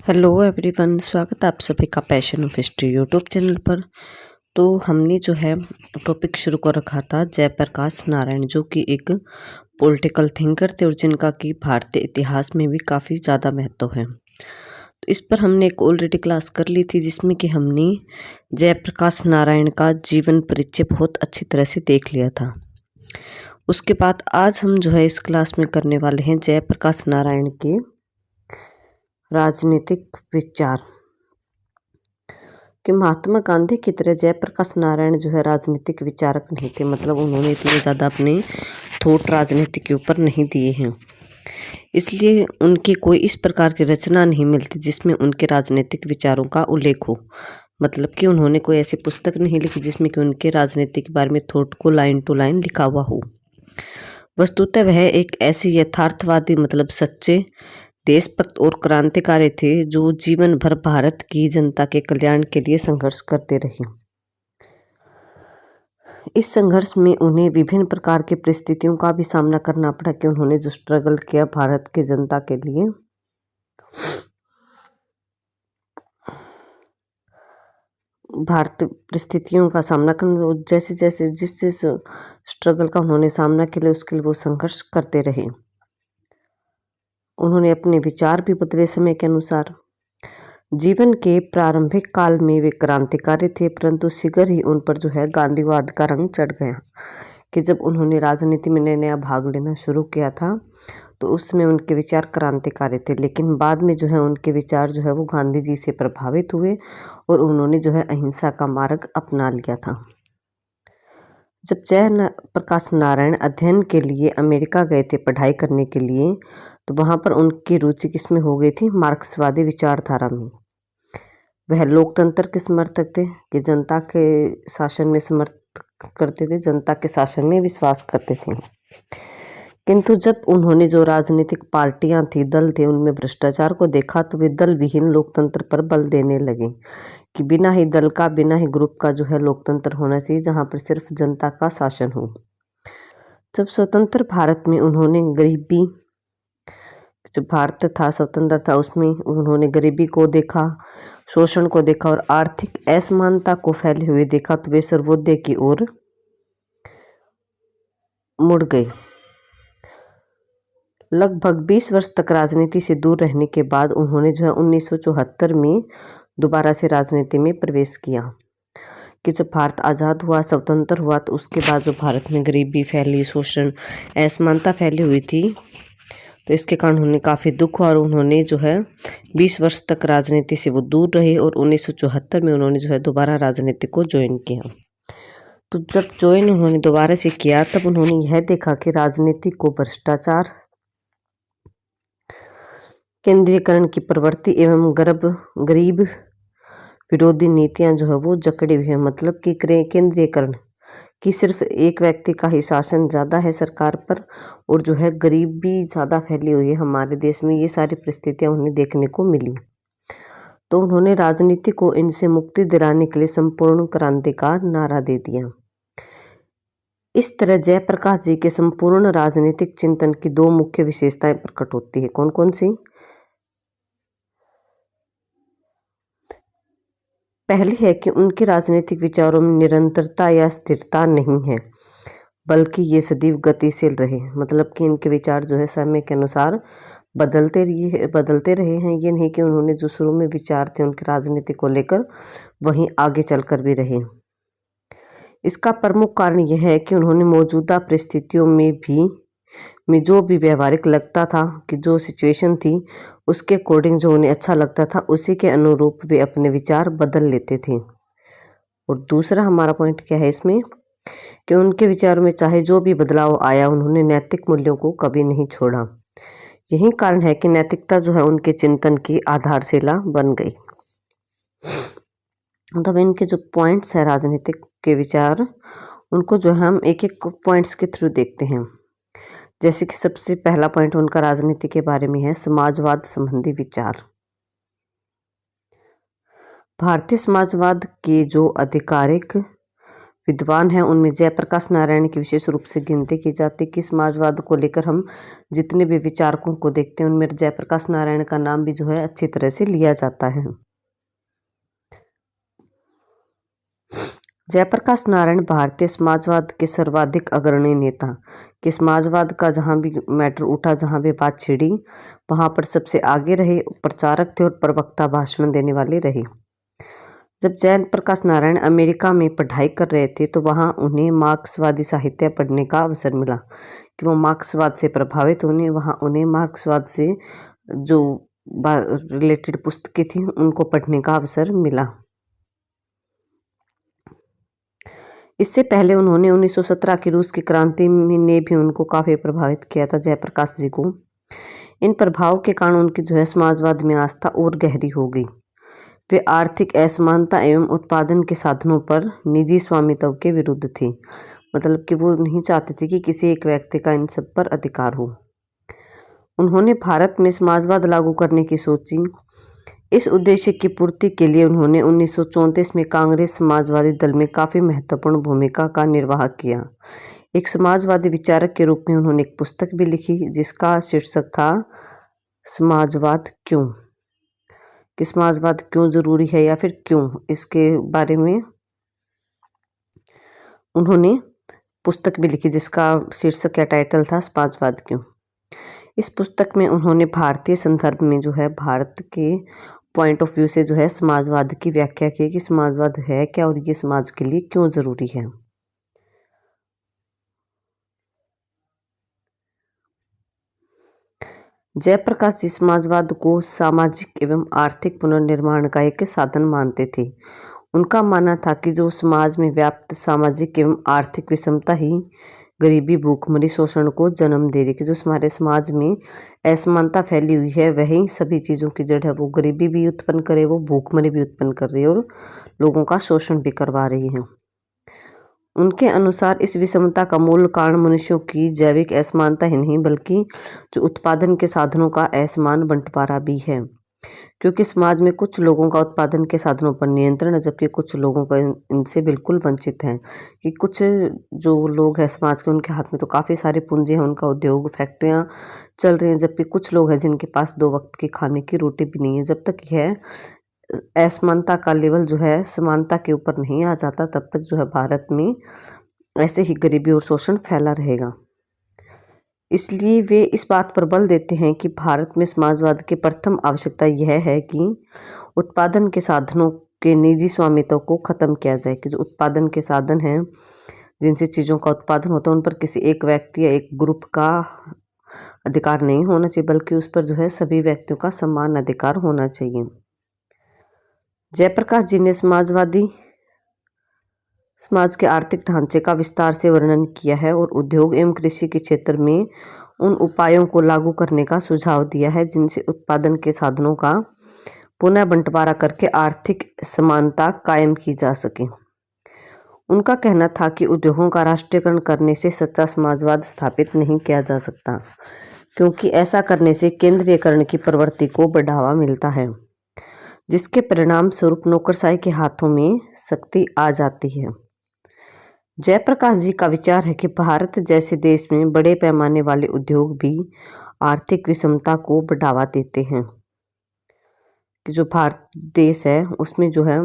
Hello everyone, स्वागत है आप सभी का passion of history YouTube channel पर। तो हमने जो है टॉपिक शुरू कर रखा था जयप्रकाश नारायण, जो कि एक पॉलिटिकल थिंकर थे और जिनका कि भारतीय इतिहास में भी काफ़ी ज़्यादा महत्व है। तो इस पर हमने एक ऑलरेडी क्लास कर ली थी, जिसमें कि हमने जयप्रकाश नारायण का जीवन परिचय बहुत अच्छी तरह से देख लिया था। उसके बाद आज हम जो है इस क्लास में करने वाले हैं जयप्रकाश नारायण के राजनीतिक विचार। कि महात्मा गांधी की तरह जयप्रकाश नारायण जो है राजनीतिक विचारक नहीं थे, मतलब उन्होंने इतने ज़्यादा अपने थॉट राजनीति के ऊपर नहीं दिए हैं, इसलिए उनकी कोई इस प्रकार की रचना नहीं मिलती जिसमें उनके राजनीतिक विचारों का उल्लेख हो। मतलब कि उन्होंने कोई ऐसी पुस्तक नहीं लिखी जिसमें कि उनके राजनीति के बारे में थॉट को लाइन टू लाइन लिखा हुआ हो। वस्तुतः वह एक ऐसे यथार्थवादी, मतलब सच्चे देशभक्त और क्रांतिकारी थे जो जीवन भर भारत की जनता के कल्याण के लिए संघर्ष करते रहे। इस संघर्ष में उन्हें विभिन्न प्रकार की परिस्थितियों का भी सामना करना पड़ा कि उन्होंने जो स्ट्रगल किया भारत की जनता के लिए, भारतीय परिस्थितियों का सामना करना, जैसे जैसे जिस जिस स्ट्रगल का उन्होंने सामना के लिए उसके लिए वो संघर्ष करते रहे। उन्होंने अपने विचार भी बदले समय के अनुसार। जीवन के प्रारंभिक काल में वे क्रांतिकारी थे, परंतु शीघ्र ही उन पर जो है गांधीवाद का रंग चढ़ गया। कि जब उन्होंने राजनीति में नया नया भाग लेना शुरू किया था तो उसमें उनके विचार क्रांतिकारी थे, लेकिन बाद में जो है उनके विचार जो है वो गांधी जी से प्रभावित हुए और उन्होंने जो है अहिंसा का मार्ग अपना लिया था। जब जयप्रकाश नारायण अध्ययन के लिए अमेरिका गए थे पढ़ाई करने के लिए, तो वहाँ पर उनकी रुचि किसमें हो गई थी? मार्क्सवादी विचारधारा में। वह लोकतंत्र के समर्थक थे कि जनता के शासन में समर्थन करते थे, जनता के शासन में विश्वास करते थे। किंतु जब उन्होंने जो राजनीतिक पार्टियां थी, दल थे, उनमें भ्रष्टाचार को देखा तो वे दल विहीन लोकतंत्र पर बल देने लगे कि बिना ही दल का, बिना ही ग्रुप का जो है लोकतंत्र होना चाहिए, जहां पर सिर्फ जनता का शासन हो। जब स्वतंत्र भारत में उन्होंने गरीबी, जब भारत था स्वतंत्र था, उसमें उन्होंने गरीबी को देखा, शोषण को देखा और आर्थिक असमानता को फैले हुए देखा, तो वे सर्वोदय की ओर मुड़ गए। लगभग 20 वर्ष तक राजनीति से दूर रहने के बाद उन्होंने जो है 1974 में दोबारा से राजनीति में प्रवेश किया। कि जब भारत आज़ाद हुआ, स्वतंत्र हुआ, तो उसके बाद जो भारत में गरीबी फैली, शोषण, असमानता फैली हुई थी, तो इसके कारण उन्हें काफ़ी दुख हुआ और उन्होंने जो है 20 वर्ष तक राजनीति से वो दूर रहे और 1974 में उन्होंने जो है दोबारा राजनीति को ज्वाइन किया। तो जब ज्वाइन उन्होंने दोबारा से किया, तब उन्होंने यह देखा कि राजनीति को भ्रष्टाचार, केंद्रीयकरण की प्रवृत्ति एवं गरीब विरोधी नीतियां जो है वो जकड़ी हुई है। मतलब कि केंद्रीयकरण कि सिर्फ एक व्यक्ति का ही शासन ज़्यादा है सरकार पर और जो है गरीबी ज़्यादा फैली हुई है हमारे देश में, ये सारी परिस्थितियां उन्हें देखने को मिली। तो उन्होंने राजनीति को इनसे मुक्ति दिलाने के लिए संपूर्ण क्रांति का नारा दे दिया। इस तरह जयप्रकाश जी के संपूर्ण राजनीतिक चिंतन की दो मुख्य विशेषताएं प्रकट होती है। कौन कौन सी? पहली है कि उनके राजनीतिक विचारों में निरंतरता या स्थिरता नहीं है, बल्कि ये सदैव गतिशील रहे। मतलब कि इनके विचार जो है समय के अनुसार बदलते रहे हैं। ये नहीं कि उन्होंने जो शुरू में विचार थे उनके राजनीति को लेकर वहीं आगे चलकर भी रहे। इसका प्रमुख कारण यह है कि उन्होंने मौजूदा परिस्थितियों में जो भी व्यवहारिक लगता था, कि जो सिचुएशन थी उसके अकॉर्डिंग जो उन्हें अच्छा लगता था उसी के अनुरूप वे अपने विचार बदल लेते थे। और दूसरा हमारा पॉइंट क्या है इसमें, कि उनके विचारों में चाहे जो भी बदलाव आया, उन्होंने नैतिक मूल्यों को कभी नहीं छोड़ा। यही कारण है कि नैतिकता जो है उनके चिंतन की आधारशिला बन गई। मतलब इनके जो पॉइंट्स है राजनीतिक के विचार, उनको जो हम एक एक पॉइंट्स के थ्रू देखते हैं। जैसे कि सबसे पहला पॉइंट उनका राजनीति के बारे में है समाजवाद संबंधी विचार। भारतीय समाजवाद के जो आधिकारिक विद्वान हैं उनमें जयप्रकाश नारायण की विशेष रूप से गिनती की जाती है कि समाजवाद को लेकर हम जितने भी विचारकों को देखते हैं उनमें जयप्रकाश नारायण का नाम भी जो है अच्छी तरह से लिया जाता है। जयप्रकाश नारायण भारतीय समाजवाद के सर्वाधिक अग्रणी नेता कि समाजवाद का जहाँ भी मैटर उठा, जहाँ भी बात छिड़ी, वहाँ पर सबसे आगे रहे, प्रचारक थे और प्रवक्ता, भाषण देने वाले रहे। जब जयप्रकाश नारायण अमेरिका में पढ़ाई कर रहे थे तो वहाँ उन्हें मार्क्सवादी साहित्य पढ़ने का अवसर मिला कि वो मार्क्सवाद से प्रभावित होने, वहाँ उन्हें मार्क्सवाद से जो रिलेटेड पुस्तकें थी उनको पढ़ने का अवसर मिला। इससे पहले उन्होंने 1917 की रूस की क्रांति ने भी उनको काफ़ी प्रभावित किया था, जयप्रकाश जी को। इन प्रभाव के कारण उनकी जो है समाजवाद में आस्था और गहरी हो गई। वे आर्थिक असमानता एवं उत्पादन के साधनों पर निजी स्वामित्व के विरुद्ध थे, मतलब कि वो नहीं चाहते थे कि किसी एक व्यक्ति का इन सब पर अधिकार हो। उन्होंने भारत में समाजवाद लागू करने की सोची। इस उद्देश्य की पूर्ति के लिए उन्होंने 1934 में कांग्रेस समाजवादी दल में काफ़ी महत्वपूर्ण भूमिका का निर्वाह किया। एक समाजवादी विचारक के रूप में उन्होंने एक पुस्तक भी लिखी जिसका शीर्षक था समाजवाद क्यों, कि समाजवाद क्यों ज़रूरी है या फिर क्यों, इसके बारे में उन्होंने पुस्तक भी लिखी जिसका शीर्षक या टाइटल था समाजवाद क्यों। इस पुस्तक में उन्होंने भारतीय संदर्भ में जो है भारत के पॉइंट ऑफ व्यू से जो है समाजवाद की व्याख्या की कि समाजवाद है क्या और ये समाज के लिए क्यों ज़रूरी है। जयप्रकाश जी समाजवाद को सामाजिक एवं आर्थिक पुनर्निर्माण का एक साधन मानते थे। उनका मानना था कि जो समाज में व्याप्त सामाजिक एवं आर्थिक विषमता ही गरीबी, भूखमरी, शोषण को जन्म दे रही, कि जो हमारे समाज में असमानता फैली हुई है वही सभी चीज़ों की जड़ है। वो गरीबी भी उत्पन्न करे, वो भूखमरी भी उत्पन्न कर रही है और लोगों का शोषण भी करवा रही है। उनके अनुसार इस विषमता का मूल कारण मनुष्यों की जैविक असमानता ही नहीं बल्कि जो उत्पादन के साधनों का असमान बंटवारा भी है, क्योंकि समाज में कुछ लोगों का उत्पादन के साधनों पर नियंत्रण है जबकि कुछ लोगों का इनसे बिल्कुल वंचित हैं। कि कुछ जो लोग हैं समाज के उनके हाथ में तो काफ़ी सारी पूंजी हैं, उनका उद्योग, फैक्ट्रियाँ चल रही हैं, जबकि कुछ लोग हैं जिनके पास 2 वक्त की खाने की रोटी भी नहीं है। जब तक यह असमानता का लेवल जो है समानता के ऊपर नहीं आ जाता तब तक जो है भारत में ऐसे ही गरीबी और शोषण फैला रहेगा। इसलिए वे इस बात पर बल देते हैं कि भारत में समाजवाद की प्रथम आवश्यकता यह है कि उत्पादन के साधनों के निजी स्वामित्व को ख़त्म किया जाए, कि जो उत्पादन के साधन हैं जिनसे चीज़ों का उत्पादन होता है उन पर किसी एक व्यक्ति या एक ग्रुप का अधिकार नहीं होना चाहिए बल्कि उस पर जो है सभी व्यक्तियों का समान अधिकार होना चाहिए। जयप्रकाश जी ने समाजवादी समाज के आर्थिक ढांचे का विस्तार से वर्णन किया है और उद्योग एवं कृषि के क्षेत्र में उन उपायों को लागू करने का सुझाव दिया है जिनसे उत्पादन के साधनों का पुनः बंटवारा करके आर्थिक समानता कायम की जा सके। उनका कहना था कि उद्योगों का राष्ट्रीयकरण करने से सच्चा समाजवाद स्थापित नहीं किया जा सकता, क्योंकि ऐसा करने से केंद्रीयकरण की प्रवृत्ति को बढ़ावा मिलता है, जिसके परिणाम स्वरूप नौकरशाही के हाथों में शक्ति आ जाती है। जयप्रकाश जी का विचार है कि भारत जैसे देश में बड़े पैमाने वाले उद्योग भी आर्थिक विषमता को बढ़ावा देते हैं, कि जो भारत देश है उसमें जो है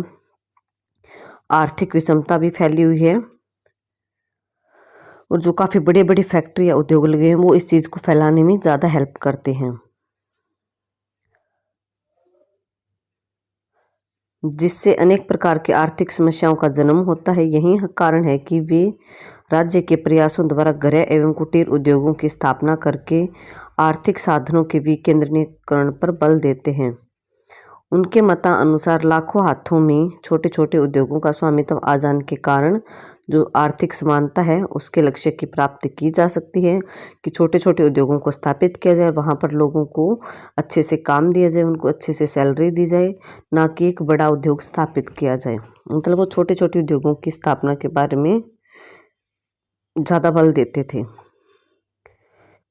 आर्थिक विषमता भी फैली हुई है और जो काफ़ी बड़े बड़े फैक्ट्री या उद्योग लगे हैं वो इस चीज़ को फैलाने में ज़्यादा हेल्प करते हैं, जिससे अनेक प्रकार की आर्थिक समस्याओं का जन्म होता है। यही कारण है कि वे राज्य के प्रयासों द्वारा गृह एवं कुटीर उद्योगों की स्थापना करके आर्थिक साधनों के विकेंद्रीकरण पर बल देते हैं। उनके मतानुसार लाखों हाथों में छोटे छोटे उद्योगों का स्वामित्व आ जाने के कारण जो आर्थिक समानता है उसके लक्ष्य की प्राप्ति की जा सकती है, कि छोटे छोटे उद्योगों को स्थापित किया जाए, वहाँ पर लोगों को अच्छे से काम दिया जाए, उनको अच्छे से सैलरी दी जाए, ना कि एक बड़ा उद्योग स्थापित किया जाए। मतलब वो छोटे छोटे उद्योगों की स्थापना के बारे में ज़्यादा बल देते थे।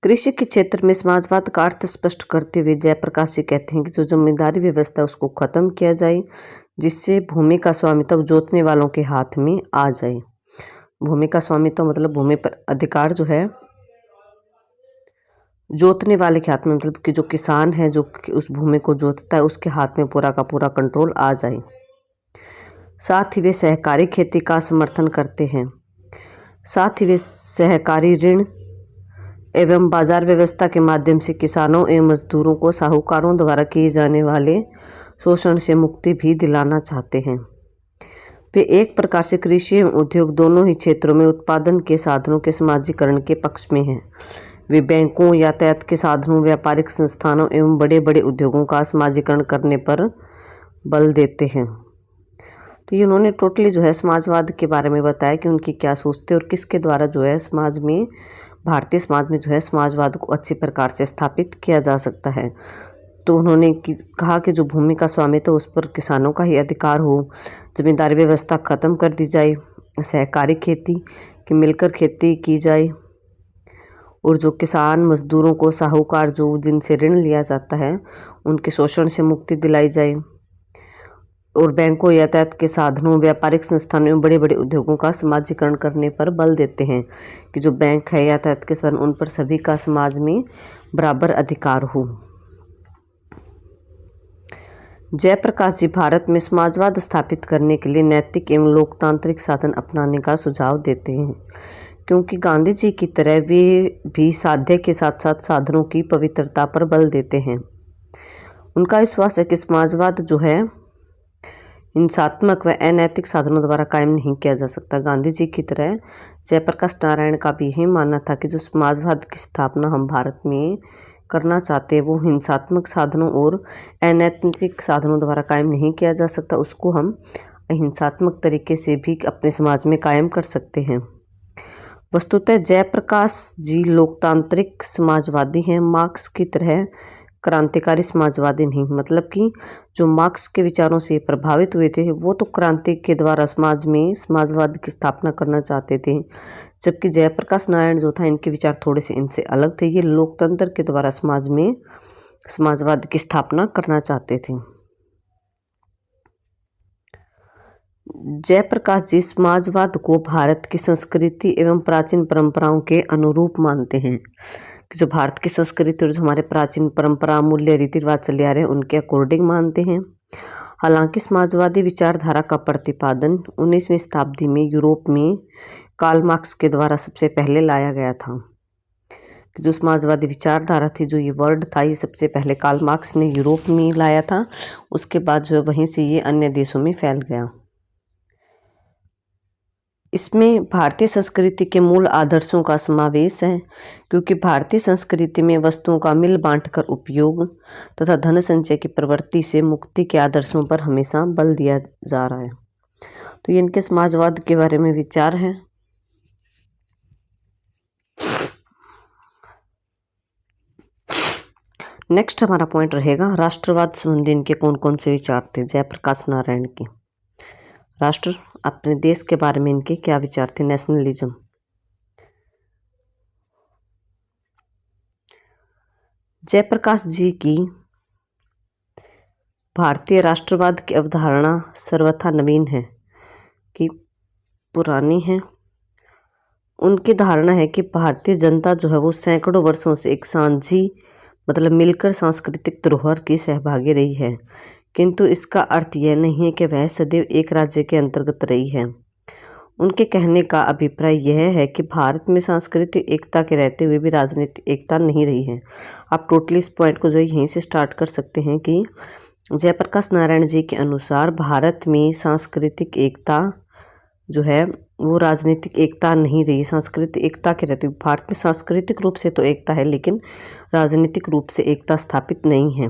कृषि के क्षेत्र में समाजवाद का अर्थ स्पष्ट करते हुए जयप्रकाश जी कहते हैं कि जो जमींदारी व्यवस्था है उसको खत्म किया जाए, जिससे भूमि का स्वामित्व जोतने वालों के हाथ में आ जाए। भूमि का स्वामित्व मतलब भूमि पर अधिकार जो है जोतने वाले के हाथ में, मतलब कि जो किसान है जो उस भूमि को जोतता है उसके हाथ में पूरा का पूरा कंट्रोल आ जाए। साथ ही वे सहकारी खेती का समर्थन करते हैं। साथ ही वे सहकारी ऋण एवं बाजार व्यवस्था के माध्यम से किसानों एवं मजदूरों को साहूकारों द्वारा किए जाने वाले शोषण से मुक्ति भी दिलाना चाहते हैं। वे एक प्रकार से कृषि एवं उद्योग दोनों ही क्षेत्रों में उत्पादन के साधनों के समाजीकरण के पक्ष में हैं। वे बैंकों, यातायात के साधनों, व्यापारिक संस्थानों एवं बड़े बड़े उद्योगों का समाजीकरण करने पर बल देते हैं। तो ये उन्होंने टोटली जो है समाजवाद के बारे में बताया कि उनकी क्या सोच थी और किसके द्वारा जो है समाज में, भारतीय समाज में जो है समाजवाद को अच्छी प्रकार से स्थापित किया जा सकता है। तो उन्होंने कहा कि जो भूमि का स्वामित्व उस पर किसानों का ही अधिकार हो, जमींदारी व्यवस्था खत्म कर दी जाए, सहकारी खेती की मिलकर खेती की जाए और जो किसान मजदूरों को साहूकार जो जिनसे ऋण लिया जाता है उनके शोषण से मुक्ति दिलाई जाए और बैंकों, यातायात के साधनों, व्यापारिक संस्थानों में बड़े बड़े उद्योगों का समाजीकरण करने पर बल देते हैं कि जो बैंक है, यातायात के साधन, उन पर सभी का समाज में बराबर अधिकार हो। जयप्रकाश जी भारत में समाजवाद स्थापित करने के लिए नैतिक एवं लोकतांत्रिक साधन अपनाने का सुझाव देते हैं, क्योंकि गांधी जी की तरह वे भी साध्य के साथ साथ साधनों की पवित्रता पर बल देते हैं। उनका विश्वास है कि समाजवाद जो है हिंसात्मक व अनैतिक साधनों द्वारा कायम नहीं किया जा सकता। गांधी जी की तरह जयप्रकाश नारायण का भी यही मानना था कि जो समाजवाद की स्थापना हम भारत में करना चाहते हैं वो हिंसात्मक साधनों और अनैतिक साधनों द्वारा कायम नहीं किया जा सकता, उसको हम अहिंसात्मक तरीके से भी अपने समाज में कायम कर सकते हैं। वस्तुतः जयप्रकाश जी लोकतांत्रिक समाजवादी हैं, मार्क्स की तरह क्रांतिकारी समाजवादी नहीं। मतलब कि जो मार्क्स के विचारों से प्रभावित हुए थे वो तो क्रांति के द्वारा समाज में समाजवाद की स्थापना करना चाहते थे, जबकि जयप्रकाश नारायण जो था इनके विचार थोड़े से इनसे अलग थे। ये लोकतंत्र के द्वारा समाज में समाजवाद की स्थापना करना चाहते थे। जयप्रकाश जी समाजवाद को भारत की संस्कृति एवं प्राचीन परंपराओं के अनुरूप मानते हैं कि जो भारत की संस्कृति और जो हमारे प्राचीन परंपरा, मूल्य, रीति रिवाज चले आ रहे हैं उनके अकॉर्डिंग मानते हैं। हालांकि समाजवादी विचारधारा का प्रतिपादन 19वीं शताब्दी में यूरोप में कार्ल मार्क्स के द्वारा सबसे पहले लाया गया था। जो समाजवादी विचारधारा थी, जो ये वर्ड था, ये सबसे पहले कार्ल मार्क्स ने यूरोप में लाया था। उसके बाद जो है वहीं से ये अन्य देशों में फैल गया। इसमें भारतीय संस्कृति के मूल आदर्शों का समावेश है, क्योंकि भारतीय संस्कृति में वस्तुओं का मिल बांटकर उपयोग तथा धन संचय की प्रवृत्ति से मुक्ति के आदर्शों पर हमेशा बल दिया जा रहा है। तो ये इनके समाजवाद के बारे में विचार है। नेक्स्ट हमारा पॉइंट रहेगा राष्ट्रवाद संबंधी इनके कौन कौन से विचार थे जयप्रकाश नारायण के। राष्ट्र, अपने देश के बारे में इनके क्या विचार थे, नेशनलिज्म। जयप्रकाश जी की भारतीय राष्ट्रवाद की अवधारणा सर्वथा नवीन है कि पुरानी है। उनकी धारणा है कि भारतीय जनता जो है वो सैकड़ों वर्षों से एक साझी मतलब मिलकर सांस्कृतिक धरोहर की सहभागी रही है, किंतु इसका अर्थ यह नहीं है कि वह सदैव एक राज्य के अंतर्गत रही है। उनके कहने का अभिप्राय यह है कि भारत में सांस्कृतिक एकता के रहते हुए भी राजनीतिक एकता नहीं रही है। आप टोटली इस पॉइंट को जो है यहीं से स्टार्ट कर सकते हैं कि जयप्रकाश नारायण जी के अनुसार भारत में सांस्कृतिक एकता जो है वो राजनीतिक एकता नहीं रही। सांस्कृतिक एकता के रहते हुए भारत में सांस्कृतिक रूप से तो एकता है लेकिन राजनीतिक रूप से एकता स्थापित नहीं है।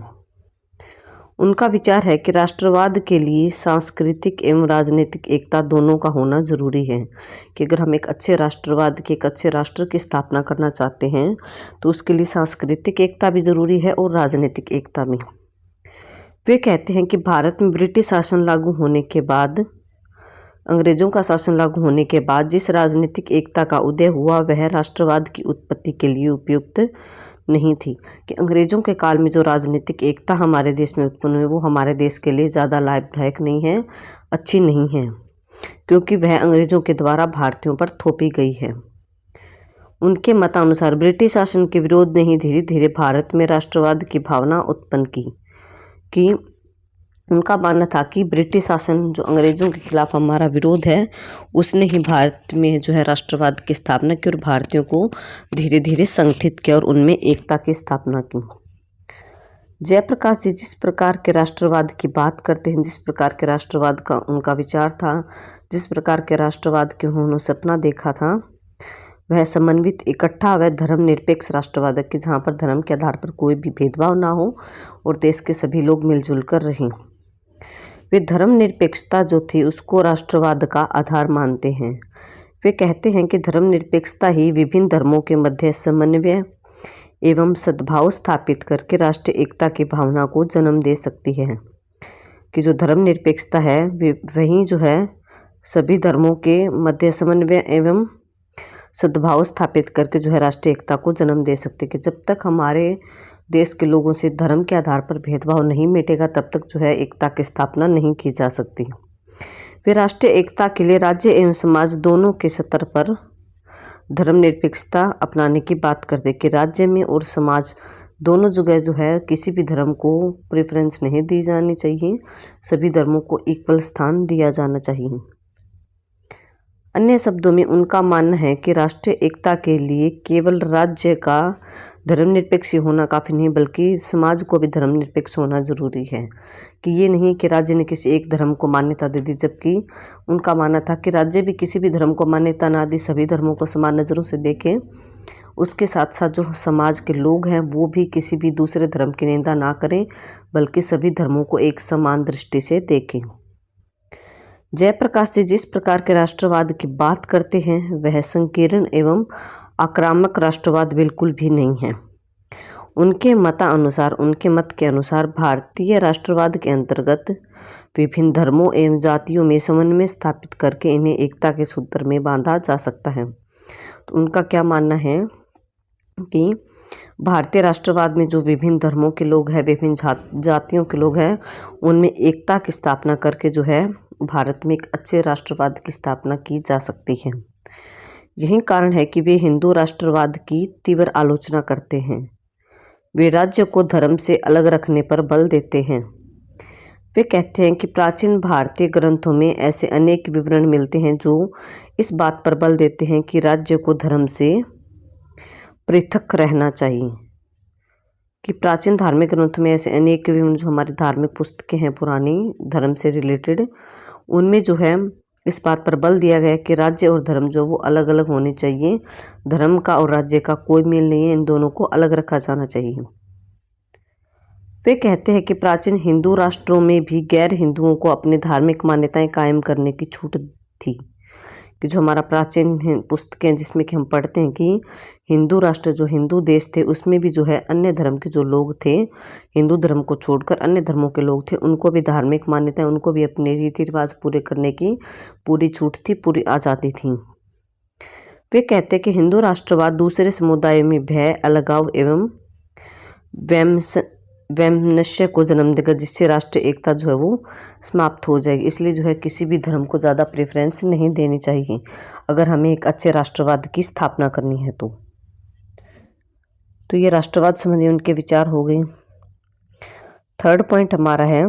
उनका विचार है कि राष्ट्रवाद के लिए सांस्कृतिक एवं राजनीतिक एकता दोनों का होना जरूरी है, कि अगर हम एक अच्छे राष्ट्रवाद के, एक अच्छे राष्ट्र की स्थापना करना चाहते हैं तो उसके लिए सांस्कृतिक एकता भी जरूरी है और राजनीतिक एकता भी। वे कहते हैं कि भारत में ब्रिटिश शासन लागू होने के बाद, अंग्रेजों का शासन लागू होने के बाद जिस राजनीतिक एकता का उदय हुआ वह राष्ट्रवाद की उत्पत्ति के लिए उपयुक्त नहीं थी। कि अंग्रेजों के काल में जो राजनीतिक एकता हमारे देश में उत्पन्न हुई वो हमारे देश के लिए ज़्यादा लाभदायक नहीं है, अच्छी नहीं है। क्योंकि वह अंग्रेजों के द्वारा भारतीयों पर थोपी गई है। उनके मतानुसार ब्रिटिश शासन के विरोध ने ही धीरे धीरे भारत में राष्ट्रवाद की भावना उत्पन्न की उनका मानना था कि ब्रिटिश शासन जो अंग्रेजों के खिलाफ हमारा विरोध है, उसने ही भारत में जो है राष्ट्रवाद की स्थापना की और भारतीयों को धीरे धीरे संगठित किया और उनमें एकता की स्थापना की। जयप्रकाश जी जिस प्रकार के राष्ट्रवाद की बात करते हैं, जिस प्रकार के राष्ट्रवाद का उनका विचार था, जिस प्रकार के राष्ट्रवाद के उन्होंने सपना देखा था, वह समन्वित, इकट्ठा व धर्मनिरपेक्ष राष्ट्रवाद कि जहाँ पर धर्म के आधार पर कोई भी भेदभाव ना हो और देश के सभी लोग मिलजुल कर रहें। वे धर्मनिरपेक्षता जो थी उसको राष्ट्रवाद का आधार मानते हैं। वे कहते हैं कि धर्मनिरपेक्षता ही विभिन्न धर्मों के मध्य समन्वय एवं सद्भाव स्थापित करके राष्ट्रीय एकता की भावना को जन्म दे सकती है। कि जो धर्मनिरपेक्षता है वही जो है सभी धर्मों के मध्य समन्वय एवं सद्भाव स्थापित करके जो है राष्ट्रीय एकता को जन्म दे सकते हैं। कि जब तक हमारे देश के लोगों से धर्म के आधार पर भेदभाव नहीं मिटेगा तब तक जो है एकता की स्थापना नहीं की जा सकती। वे राष्ट्रीय एकता के लिए राज्य एवं समाज दोनों के स्तर पर धर्मनिरपेक्षता अपनाने की बात करते कि राज्य में और समाज दोनों जगह जो है किसी भी धर्म को प्रेफरेंस नहीं दी जानी चाहिए, सभी धर्मों को इक्वल स्थान दिया जाना चाहिए। अन्य शब्दों में उनका मानना है कि राष्ट्रीय एकता के लिए केवल राज्य का धर्मनिरपेक्ष होना काफ़ी नहीं बल्कि समाज को भी धर्मनिरपेक्ष होना जरूरी है। कि ये नहीं कि राज्य ने किसी एक धर्म को मान्यता दे दी, जबकि उनका मानना था कि राज्य भी किसी भी धर्म को मान्यता ना दी, सभी धर्मों को समान नज़रों से देखें। उसके साथ साथ जो समाज के लोग हैं वो भी किसी भी दूसरे धर्म की निंदा ना करें बल्कि सभी धर्मों को एक समान दृष्टि से देखें। जयप्रकाश जी जिस प्रकार के राष्ट्रवाद की बात करते हैं वह संकीर्ण एवं आक्रामक राष्ट्रवाद बिल्कुल भी नहीं है। उनके मत के अनुसार भारतीय राष्ट्रवाद के अंतर्गत विभिन्न धर्मों एवं जातियों में समन्वय स्थापित करके इन्हें एकता के सूत्र में बांधा जा सकता है। तो उनका क्या मानना है कि भारतीय राष्ट्रवाद में जो विभिन्न धर्मों के लोग हैं, विभिन्न जातियों के लोग हैं, उनमें एकता की स्थापना करके जो है भारत में एक अच्छे राष्ट्रवाद की स्थापना की जा सकती है। यही कारण है कि वे हिंदू राष्ट्रवाद की तीव्र आलोचना करते हैं। वे राज्य को धर्म से अलग रखने पर बल देते हैं। वे कहते हैं कि प्राचीन भारतीय ग्रंथों में ऐसे अनेक विवरण मिलते हैं जो इस बात पर बल देते हैं कि राज्य को धर्म से पृथक रहना चाहिए। कि प्राचीन धार्मिक ग्रंथों में ऐसे अनेक विवरण जो हमारी धार्मिक पुस्तकें हैं पुरानी धर्म से रिलेटेड, उनमें जो है इस बात पर बल दिया गया कि राज्य और धर्म जो वो अलग अलग होने चाहिए। धर्म का और राज्य का कोई मेल नहीं है, इन दोनों को अलग रखा जाना चाहिए। वे कहते हैं कि प्राचीन हिंदू राष्ट्रों में भी गैर हिंदुओं को अपनी धार्मिक मान्यताएं कायम करने की छूट थी। कि जो हमारा प्राचीन पुस्तकें जिसमें कि हम पढ़ते हैं कि हिंदू राष्ट्र जो हिंदू देश थे उसमें भी जो है अन्य धर्म के जो लोग थे, हिंदू धर्म को छोड़कर अन्य धर्मों के लोग थे, उनको भी धार्मिक मान्यताएं, उनको भी अपने रीति रिवाज पूरे करने की पूरी छूट थी, पूरी आज़ादी थी। वे कहते हैं कि हिंदू राष्ट्रवाद दूसरे समुदाय में भय, अलगाव एवं वैमनस्य को जन्म देगा, जिससे राष्ट्रीय एकता जो है वो समाप्त हो जाएगी। इसलिए जो है किसी भी धर्म को ज़्यादा प्रेफरेंस नहीं देनी चाहिए अगर हमें एक अच्छे राष्ट्रवाद की स्थापना करनी है। तो ये राष्ट्रवाद संबंधी उनके विचार हो गए। थर्ड पॉइंट हमारा है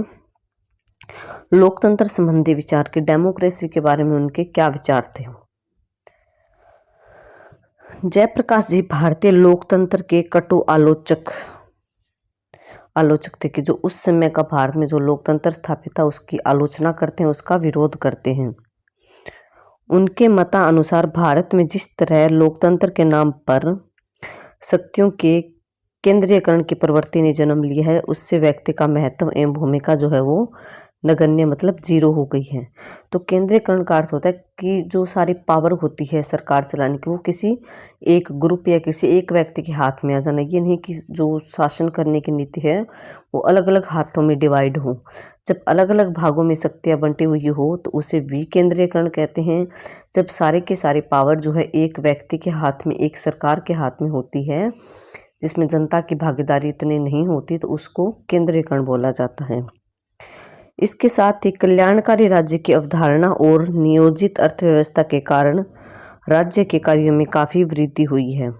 लोकतंत्र संबंधी विचार की डेमोक्रेसी के बारे में उनके क्या विचार थे। जयप्रकाश जी भारतीय लोकतंत्र के कटु आलोचक थे कि जो उस समय का भारत में जो लोकतंत्र स्थापित था उसकी आलोचना करते हैं, उसका विरोध करते हैं। उनके मतानुसार भारत में जिस तरह लोकतंत्र के नाम पर शक्तियों के केंद्रीयकरण की प्रवृत्ति ने जन्म लिया है, उससे व्यक्ति का महत्व एवं भूमिका जो है वो नगण्य मतलब जीरो हो गई है। तो केंद्रीयकरण का अर्थ होता है कि जो सारी पावर होती है सरकार चलाने की वो किसी एक ग्रुप या किसी एक व्यक्ति के हाथ में आ जाना। ये नहीं कि जो शासन करने की नीति है वो अलग अलग हाथों में डिवाइड हो। जब अलग अलग भागों में शक्तियाँ बंटी हुई हो तो उसे विकेंद्रीयकरण कहते हैं। जब सारे के सारी पावर जो है एक व्यक्ति के हाथ में, एक सरकार के हाथ में होती है जिसमें जनता की भागीदारी इतनी नहीं होती, तो उसको केंद्रीयकरण बोला जाता है। इसके साथ ही कल्याणकारी राज्य की अवधारणा और नियोजित अर्थव्यवस्था के कारण राज्य के कार्यों में काफ़ी वृद्धि हुई है,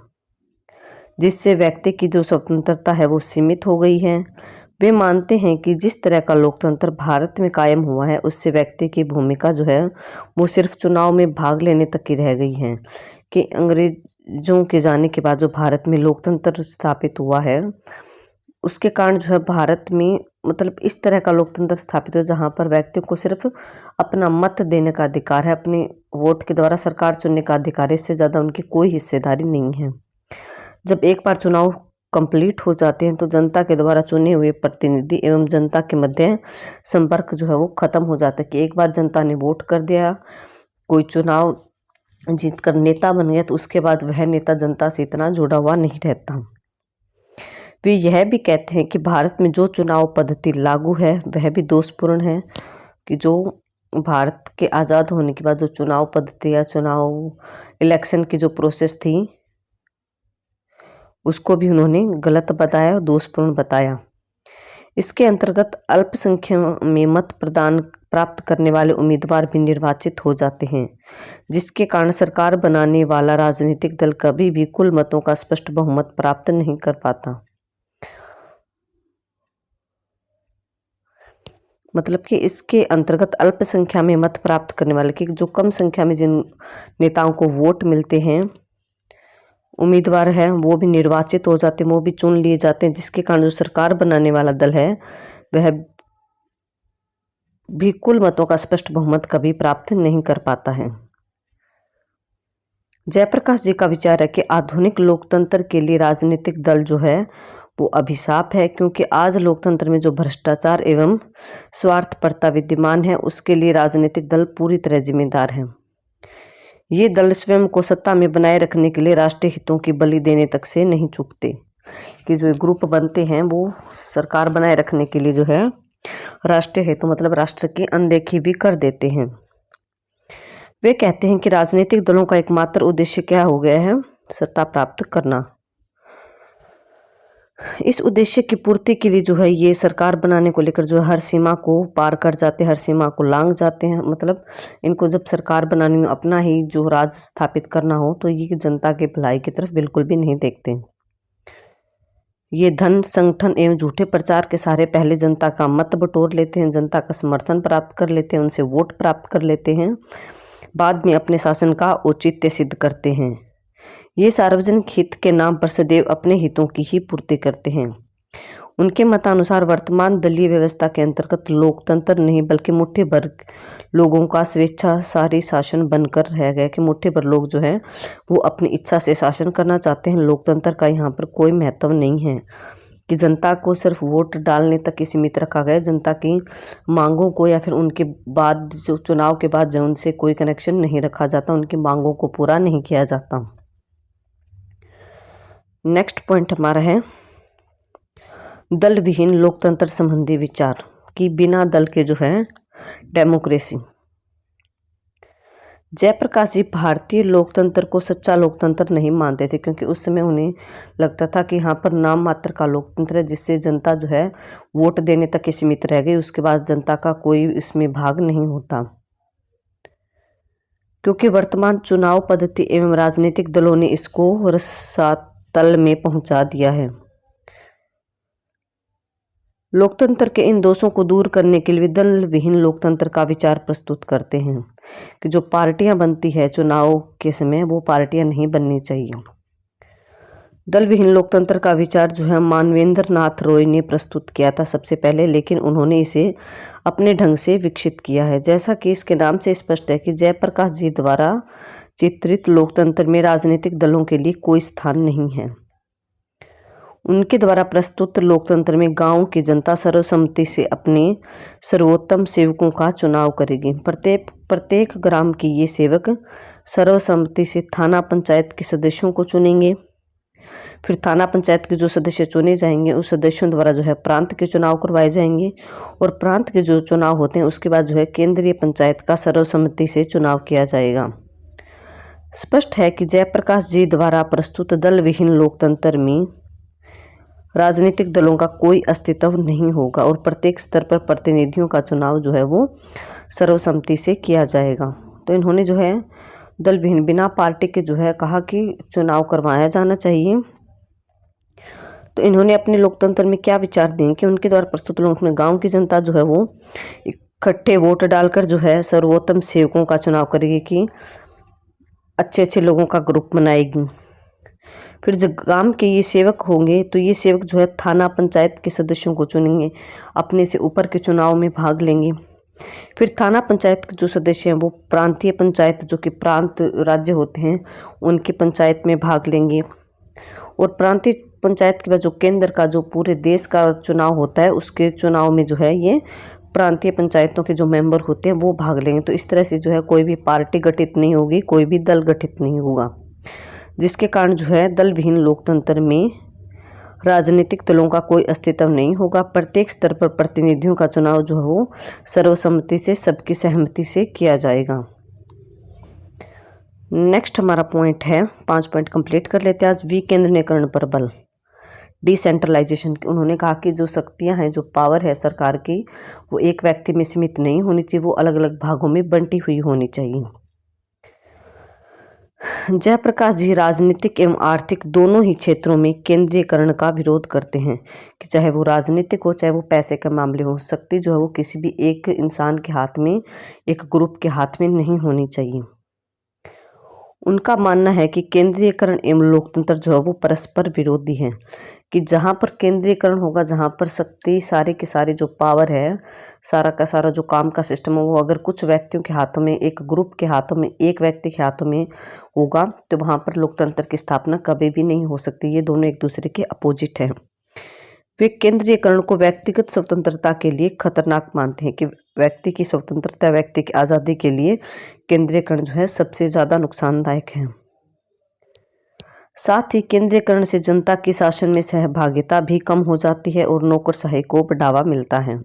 जिससे व्यक्ति की जो स्वतंत्रता है वो सीमित हो गई है। वे मानते हैं कि जिस तरह का लोकतंत्र भारत में कायम हुआ है उससे व्यक्ति की भूमिका जो है वो सिर्फ चुनाव में भाग लेने तक की रह गई है, कि अंग्रेजों के जाने के बाद जो भारत में लोकतंत्र स्थापित हुआ है उसके कारण जो है भारत में मतलब इस तरह का लोकतंत्र स्थापित हो जहाँ पर व्यक्ति को सिर्फ अपना मत देने का अधिकार है, अपने वोट के द्वारा सरकार चुनने का अधिकार है, इससे ज़्यादा उनकी कोई हिस्सेदारी नहीं है। जब एक बार चुनाव कंप्लीट हो जाते हैं तो जनता के द्वारा चुने हुए प्रतिनिधि एवं जनता के मध्य संपर्क जो है वो खत्म हो जाता है, कि एक बार जनता ने वोट कर दिया, कोई चुनाव जीतकर नेता बन गया तो उसके बाद वह नेता जनता से इतना जुड़ा हुआ नहीं रहता। वे यह भी कहते हैं कि भारत में जो चुनाव पद्धति लागू है वह भी दोषपूर्ण है, कि जो भारत के आज़ाद होने के बाद जो चुनाव पद्धति या चुनाव इलेक्शन की जो प्रोसेस थी उसको भी उन्होंने गलत बताया और दोषपूर्ण बताया। इसके अंतर्गत अल्पसंख्यक में मत प्रदान प्राप्त करने वाले उम्मीदवार भी निर्वाचित हो जाते हैं, जिसके कारण सरकार बनाने वाला राजनीतिक दल कभी भी कुल मतों का स्पष्ट बहुमत प्राप्त नहीं कर पाता। मतलब कि इसके अंतर्गत अल्पसंख्या में मत प्राप्त करने वाले, कि जो कम संख्या में जिन नेताओं को वोट मिलते हैं उम्मीदवार हैं वो भी निर्वाचित हो जाते हैं, वो भी चुन लिए जाते हैं, जिसके कारण जो सरकार बनाने वाला दल है वह भी कुल मतों का स्पष्ट बहुमत कभी प्राप्त नहीं कर पाता है। जयप्रकाश जी का विचार है कि आधुनिक लोकतंत्र के लिए राजनीतिक दल जो है वो अभिशाप है, क्योंकि आज लोकतंत्र में जो भ्रष्टाचार एवं स्वार्थपरता विद्यमान है उसके लिए राजनीतिक दल पूरी तरह जिम्मेदार हैं। ये दल स्वयं को सत्ता में बनाए रखने के लिए राष्ट्रीय हितों की बलि देने तक से नहीं चूकते, कि जो ग्रुप बनते हैं वो सरकार बनाए रखने के लिए जो है राष्ट्रीय हितों मतलब राष्ट्र की अनदेखी भी कर देते हैं। वे कहते हैं कि राजनीतिक दलों का एकमात्र उद्देश्य क्या हो गया है, सत्ता प्राप्त करना। इस उद्देश्य की पूर्ति के लिए जो है ये सरकार बनाने को लेकर जो हर सीमा को पार कर जाते हैं, हर सीमा को लांघ जाते हैं। मतलब इनको जब सरकार बनानी हो, अपना ही जो राज स्थापित करना हो, तो ये जनता के भलाई की तरफ बिल्कुल भी नहीं देखते। ये धन संगठन एवं झूठे प्रचार के सहारे पहले जनता का मत बटोर लेते हैं, जनता का समर्थन प्राप्त कर लेते हैं, उनसे वोट प्राप्त कर लेते हैं, बाद में अपने शासन का औचित्य सिद्ध करते हैं। ये सार्वजनिक हित के नाम पर सदैव अपने हितों की ही पूर्ति करते हैं। उनके मतानुसार वर्तमान दलीय व्यवस्था के अंतर्गत लोकतंत्र नहीं बल्कि मुट्ठी भर लोगों का स्वेच्छाचारी शासन बनकर रह गया, कि मुट्ठी भर लोग जो है वो अपनी इच्छा से शासन करना चाहते हैं। लोकतंत्र का यहाँ पर कोई महत्व नहीं है, कि जनता को सिर्फ वोट डालने तक ही सीमित रखा गया, जनता की मांगों को या फिर उनके बाद जो चुनाव के बाद जो उनसे कोई कनेक्शन नहीं रखा जाता, उनकी मांगों को पूरा नहीं किया जाता। नेक्स्ट पॉइंट हमारा है दल विहीन लोकतंत्र संबंधी विचार, कि बिना दल के जो है डेमोक्रेसी। जयप्रकाश जी भारतीय लोकतंत्र को सच्चा लोकतंत्र नहीं मानते थे, क्योंकि उस समय उन्हें लगता था कि यहाँ पर नाम मात्र का लोकतंत्र है, जिससे जनता जो है वोट देने तक ही सीमित रह गई, उसके बाद जनता का कोई इसमें भाग नहीं होता। क्योंकि वर्तमान चुनाव पद्धति एवं राजनीतिक दलों ने इसको रसातल में पहुंचा दिया है। लोकतंत्र के इन दोषों को दूर करने के लिए दल विहीन लोकतंत्र का विचार प्रस्तुत करते हैं, कि जो पार्टियां बनती है चुनाव के समय वो पार्टियां नहीं बननी चाहिए। दल विहीन लोकतंत्र का विचार जो है मानवेंद्र नाथ रॉय ने प्रस्तुत किया था सबसे पहले, लेकिन उन्होंने इसे अपने ढंग से विकसित किया है। जैसा कि इसके नाम से स्पष्ट है कि जयप्रकाश जी द्वारा चित्रित लोकतंत्र में राजनीतिक दलों के लिए कोई स्थान नहीं है। उनके द्वारा प्रस्तुत लोकतंत्र में गांव की जनता सर्वसम्मति से अपने सर्वोत्तम सेवकों का चुनाव करेगी। प्रत्येक ग्राम के ये सेवक सर्वसम्मति से थाना पंचायत के सदस्यों को चुनेंगे। फिर थाना पंचायत के जो सदस्य चुने जाएंगे उस सदस्यों द्वारा जो है प्रांत के चुनाव करवाए जाएंगे, और प्रांत के जो चुनाव होते हैं उसके बाद जो है केंद्रीय पंचायत का सर्वसम्मति से चुनाव किया जाएगा। स्पष्ट है कि जयप्रकाश जी द्वारा प्रस्तुत दल विहीन लोकतंत्र में राजनीतिक दलों का कोई अस्तित्व नहीं होगा और प्रत्येक स्तर पर प्रतिनिधियों का चुनाव जो है वो सर्वसम्मति से किया जाएगा। तो इन्होंने जो है दल विहीन बिना पार्टी के जो है कहा कि चुनाव करवाया जाना चाहिए। तो इन्होंने अपने लोकतंत्र में क्या विचार दिए कि उनके द्वारा प्रस्तुत लोगों में गाँव की जनता जो है वो इकट्ठे वोट डालकर जो है सर्वोत्तम सेवकों का चुनाव करेगी कि अच्छे अच्छे लोगों का ग्रुप बनाएगी। फिर जब गांव के ये सेवक होंगे तो ये सेवक जो है थाना पंचायत के सदस्यों को चुनेंगे, अपने से ऊपर के चुनाव में भाग लेंगे। फिर थाना पंचायत के जो सदस्य हैं वो प्रांतीय पंचायत जो कि प्रांत राज्य होते हैं उनकी पंचायत में भाग लेंगे। और प्रांतीय पंचायत के बाद जो केंद्र का जो पूरे देश का चुनाव होता है उसके चुनाव में जो है ये प्रांतीय पंचायतों के जो मेंबर होते हैं वो भाग लेंगे। तो इस तरह से जो है कोई भी पार्टी गठित नहीं होगी, कोई भी दल गठित नहीं होगा, जिसके कारण जो है दल विहीन लोकतंत्र में राजनीतिक दलों का कोई अस्तित्व नहीं होगा। प्रत्येक स्तर पर प्रतिनिधियों का चुनाव जो है वो सर्वसम्मति से सबकी सहमति से किया जाएगा। नेक्स्ट हमारा पॉइंट है, 5 पॉइंट कंप्लीट कर लेते हैं आज। विकेंद्रीकरण पर बल, डिसेंट्रलाइजेशन। उन्होंने कहा कि जो शक्तियां हैं, जो पावर है सरकार की, वो एक व्यक्ति में सीमित नहीं होनी चाहिए, वो अलग अलग भागों में बंटी हुई होनी चाहिए। जयप्रकाश जी राजनीतिक एवं आर्थिक दोनों ही क्षेत्रों में केंद्रीयकरण का विरोध करते हैं कि चाहे वो राजनीतिक हो चाहे वो पैसे का मामले हो, शक्ति जो है वो किसी भी एक इंसान के हाथ में, एक ग्रुप के हाथ में नहीं होनी चाहिए। उनका मानना है कि केंद्रीयकरण एवं लोकतंत्र जो है वो परस्पर विरोधी हैं, कि जहाँ पर केंद्रीयकरण होगा, जहाँ पर शक्ति सारे के सारे जो पावर है, सारा का सारा जो काम का सिस्टम है वो अगर कुछ व्यक्तियों के हाथों में, एक ग्रुप के हाथों में, एक व्यक्ति के हाथों में होगा तो वहाँ पर लोकतंत्र की स्थापना कभी भी नहीं हो सकती। ये दोनों एक दूसरे के अपोजिट है। वे केंद्रीयकरण को व्यक्तिगत स्वतंत्रता के लिए खतरनाक मानते हैं, कि व्यक्ति की स्वतंत्रता, व्यक्ति की आज़ादी के लिए केंद्रीयकरण जो है सबसे ज़्यादा नुकसानदायक है। साथ ही केंद्रीयकरण से जनता की शासन में सहभागिता भी कम हो जाती है और नौकरशाही को बढ़ावा मिलता है।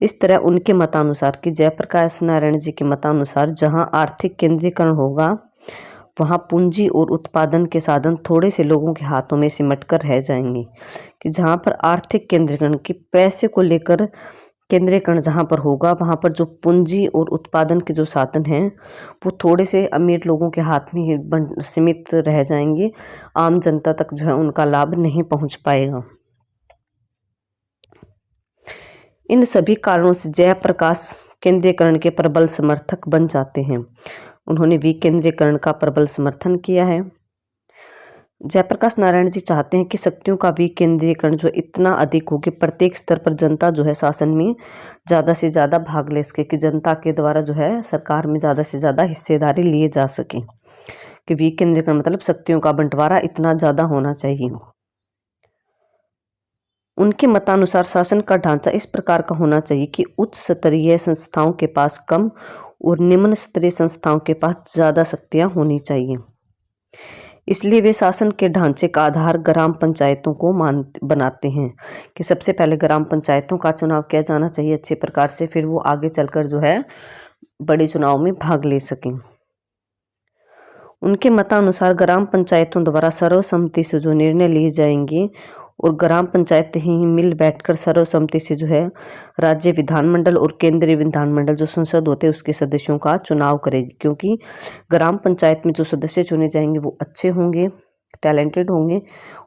इस तरह उनके मतानुसार, कि जयप्रकाश नारायण जी के मतानुसार, जहां आर्थिक केंद्रीयकरण होगा वहां पूंजी और उत्पादन के साधन थोड़े से लोगों के हाथों में सिमट कर रह जाएंगे। कि जहां पर आर्थिक केंद्रीकरण की पैसे को लेकर केंद्रीकरण जहां पर होगा वहां पर जो पूंजी और उत्पादन के जो साधन हैं वो थोड़े से अमीर लोगों के हाथ में ही सीमित रह जाएंगे, आम जनता तक जो है उनका लाभ नहीं पहुंच पाएगा। इन सभी कारणों से जयप्रकाश केंद्रीयकरण के प्रबल समर्थक बन जाते हैं। उन्होंने विकेंद्रीकरण का प्रबल समर्थन किया है। जयप्रकाश नारायण जी चाहते हैं कि शक्तियों का विकेंद्रीकरण जो इतना अधिक हो कि प्रत्येक स्तर पर जनता जो है शासन में ज़्यादा से ज़्यादा भाग ले सके, कि जनता के द्वारा जो है सरकार में ज़्यादा से ज़्यादा हिस्सेदारी लिए जा सके। कि विकेंद्रीकरण मतलब शक्तियों का बंटवारा इतना ज़्यादा होना चाहिए। उनके मतानुसार शासन का ढांचा इस प्रकार का होना चाहिए कि उच्च स्तरीय संस्थाओं के पास कम और निम्न स्तरीय संस्थाओं के पास ज़्यादा शक्तियाँ होनी चाहिए। इसलिए वे शासन के ढांचे का आधार ग्राम पंचायतों को बनाते हैं, कि सबसे पहले ग्राम पंचायतों का चुनाव किया जाना चाहिए अच्छे प्रकार से, फिर वो आगे चलकर जो है बड़े चुनाव में भाग ले सकें। उनके मतानुसार ग्राम पंचायतों द्वारा सर्वसम्मति से जो निर्णय लिए जाएंगे और ग्राम पंचायत ही मिल बैठकर सर्वसम्मति से जो है राज्य विधानमंडल और केंद्रीय विधानमंडल जो संसद होते हैं उसके सदस्यों का चुनाव करेगी। क्योंकि ग्राम पंचायत में जो सदस्य चुने जाएंगे वो अच्छे होंगे, टैलेंटेड होंगे,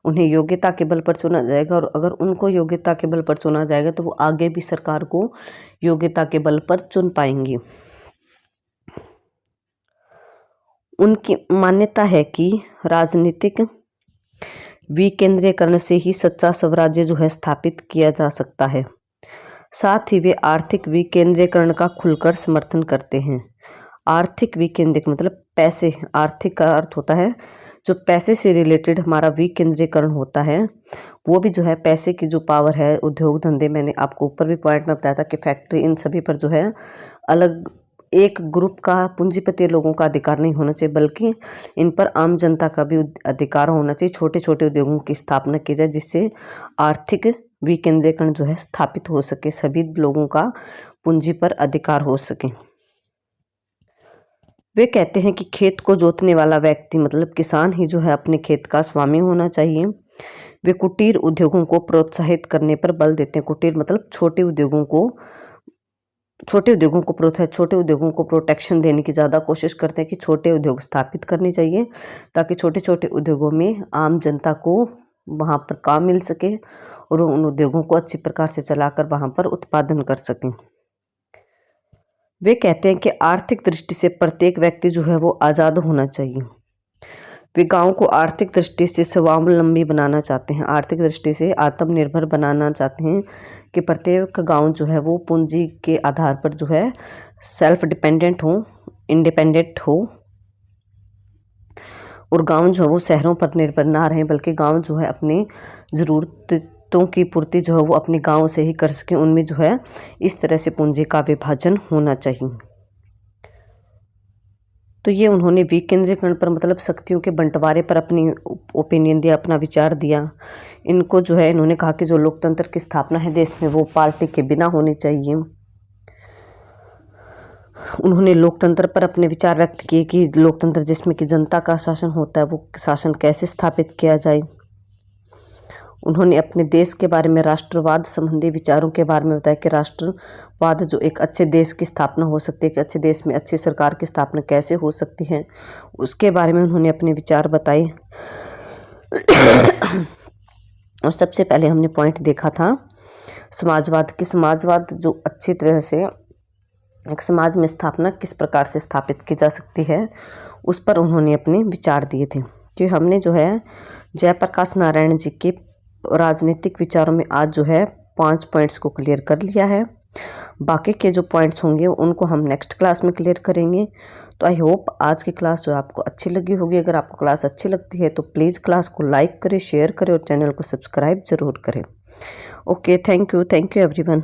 उन्हें योग्यता के बल पर चुना जाएगा, और अगर उनको योग्यता के बल पर चुना जाएगा तो वो आगे भी सरकार को योग्यता के बल पर चुन पाएंगे। उनकी मान्यता है कि राजनीतिक विकेंद्रीकरण से ही सच्चा स्वराज्य जो है स्थापित किया जा सकता है। साथ ही वे आर्थिक विकेंद्रीकरण का खुलकर समर्थन करते हैं। आर्थिक विकेंद्रीकरण मतलब पैसे, आर्थिक का अर्थ होता है जो पैसे से रिलेटेड हमारा विकेंद्रीकरण होता है, वो भी जो है पैसे की जो पावर है, उद्योग धंधे, मैंने आपको ऊपर भी पॉइंट में बताया था कि फैक्ट्री, इन सभी पर जो है अलग एक ग्रुप का, पूंजीपति लोगों का अधिकार नहीं होना चाहिए, बल्कि इन पर आम जनता का भी अधिकार होना चाहिए। छोटे छोटे उद्योगों की स्थापना की जाए जिससे आर्थिक विकेंद्रीकरण जो है स्थापित हो सके, सभी लोगों का पूंजी पर अधिकार हो सके। वे कहते हैं कि खेत को जोतने वाला व्यक्ति मतलब किसान ही जो है अपने खेत का स्वामी होना चाहिए। वे कुटीर उद्योगों को प्रोत्साहित करने पर बल देते हैं। कुटीर मतलब छोटे उद्योगों को प्रोत्साहित, छोटे उद्योगों को प्रोटेक्शन देने की ज़्यादा कोशिश करते हैं कि छोटे उद्योग स्थापित करने चाहिए, ताकि छोटे छोटे उद्योगों में आम जनता को वहाँ पर काम मिल सके और उन उद्योगों को अच्छी प्रकार से चलाकर वहाँ पर उत्पादन कर सकें। वे कहते हैं कि आर्थिक दृष्टि से प्रत्येक व्यक्ति जो है वो आज़ाद होना चाहिए। वे गांव को आर्थिक दृष्टि से स्वावलंबी बनाना चाहते हैं, आर्थिक दृष्टि से आत्मनिर्भर बनाना चाहते हैं कि प्रत्येक गांव जो है वो पूंजी के आधार पर जो है सेल्फ डिपेंडेंट हो, इंडिपेंडेंट हो, और गांव जो है वो शहरों पर निर्भर ना रहें, बल्कि गांव जो है अपनी ज़रूरतों की पूर्ति जो है वो अपने गांव से ही कर सकें। उनमें जो है इस तरह से पूंजी का विभाजन होना चाहिए। तो ये उन्होंने विकेंद्रीकरण पर मतलब शक्तियों के बंटवारे पर अपनी ओपिनियन दिया, अपना विचार दिया। इनको जो है इन्होंने कहा कि जो लोकतंत्र की स्थापना है देश में वो पार्टी के बिना होनी चाहिए। उन्होंने लोकतंत्र पर अपने विचार व्यक्त किए कि लोकतंत्र जिसमें कि जनता का शासन होता है वो शासन कैसे स्थापित किया जाए। उन्होंने अपने देश के बारे में राष्ट्रवाद संबंधी विचारों के बारे में बताया कि राष्ट्रवाद जो एक अच्छे देश की स्थापना हो सकती है, कि अच्छे देश में अच्छी सरकार की स्थापना कैसे हो सकती है, उसके बारे में उन्होंने अपने विचार बताए। और सबसे पहले हमने पॉइंट देखा था समाजवाद की। समाजवाद जो अच्छी तरह से एक समाज में स्थापना किस प्रकार से स्थापित की जा सकती है, उस पर उन्होंने अपने विचार दिए थे। कि हमने जो है जयप्रकाश नारायण जी के राजनीतिक विचारों में आज जो है 5 पॉइंट्स को क्लियर कर लिया है। बाकी के जो पॉइंट्स होंगे उनको हम नेक्स्ट क्लास में क्लियर करेंगे। तो आई होप आज की क्लास जो आपको अच्छी लगी होगी। अगर आपको क्लास अच्छी लगती है तो प्लीज़ क्लास को लाइक करें, शेयर करें और चैनल को सब्सक्राइब ज़रूर करें। Okay, thank you everyone.